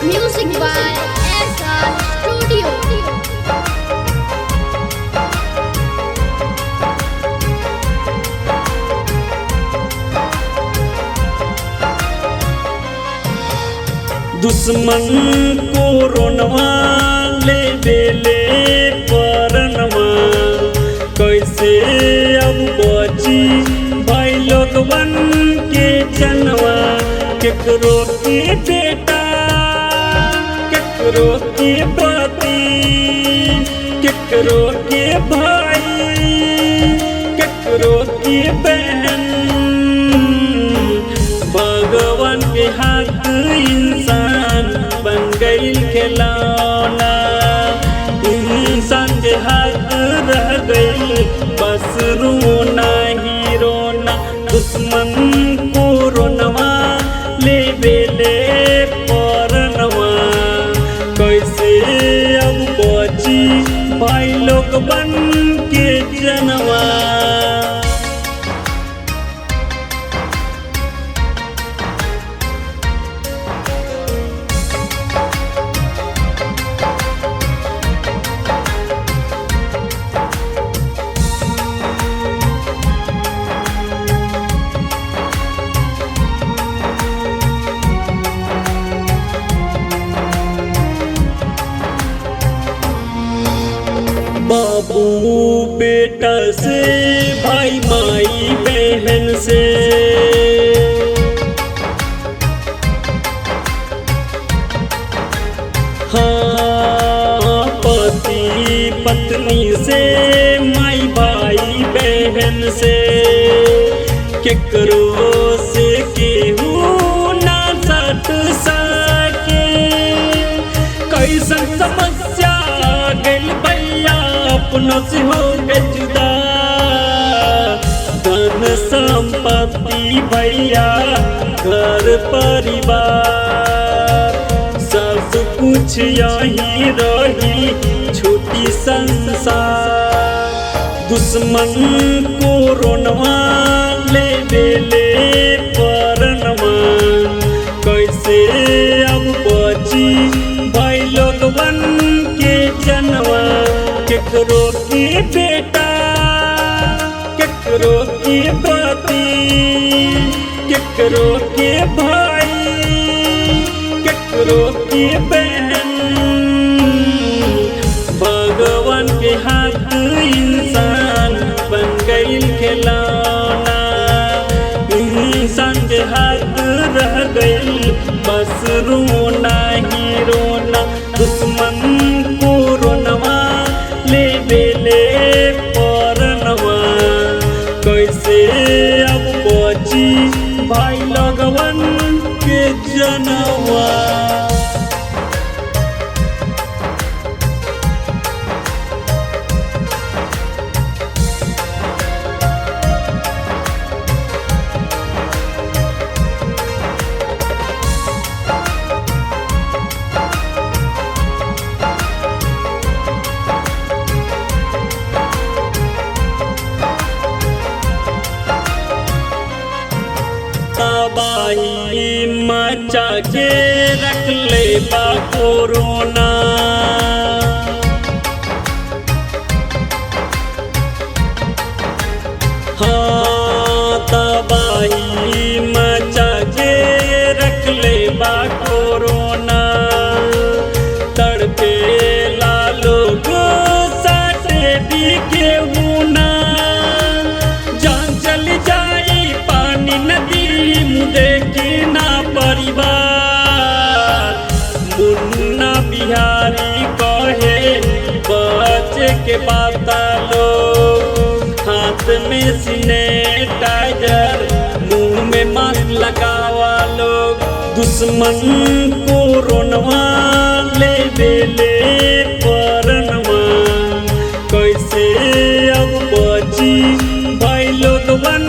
Music by SR Studio. दुश्मन कोरोनवा ले बेले परनवा कैसे अब बची भाई लोगवन के जनवा केकरो के बेटा केकरो के पति केकरो के भाई केकरो के बहन भगवान के हाथ इंसान बन गई खिलौना इंसान के हाथ रह गई बस रोना ही रोना दुश्मन कोरोनवा ले बेले परनवा कैसे अब बची भाई लोग बन के जनवा। बाबू बेटा से भाई माई बहन से हाँ पति पत्नी से माई भाई बहन से केकरो से केहू ना सट सके कैसन समस्या गइल अपनों से हो गए जुदा धन संपत्ति भैया घर परिवार सब कुछ यही रही छोटी संसार दुश्मन कोरोनवा ले बेले परनवा कैसे अब बची भाई लोग बन के जनवा केकरो के बेटा केकरो के पति केकरो के भाई केकरो के बहन भगवान के हाथ इंसान बन गई खिलौना इंसान के हाथ रह गई बस रोना ही रोना दुश्मन कोरोनवा ले बेले परनवा कैसे अब बची भाई लगवन के जनवा। तबाही मचा के रख ले बा कोरोना हाँ तबाही मचा के रख ले बा कोरोना तड़पे ला लोग साटे भी केहू ना जान चली जाई पानी नदी देखे ना परिवार मुन्ना बिहारी कहे बच्चे के बात लोग हाथ में सैनिटाइजर मुंह में मास्क लगावा लोग दुश्मन कोरोनवा ले बेले परनवा कैसे अब बची भाई लोग बन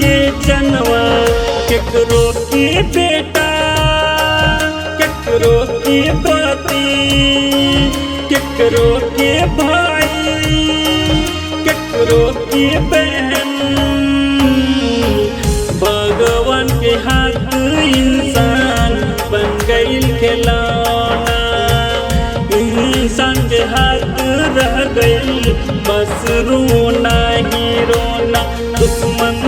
के जनवा केकरो के बेटा केकरो के पति केकरो के भाई केकरो के बहन भगवान के हाथ इंसान बन गई खिलौना बस रोना ही रोना दुश्मन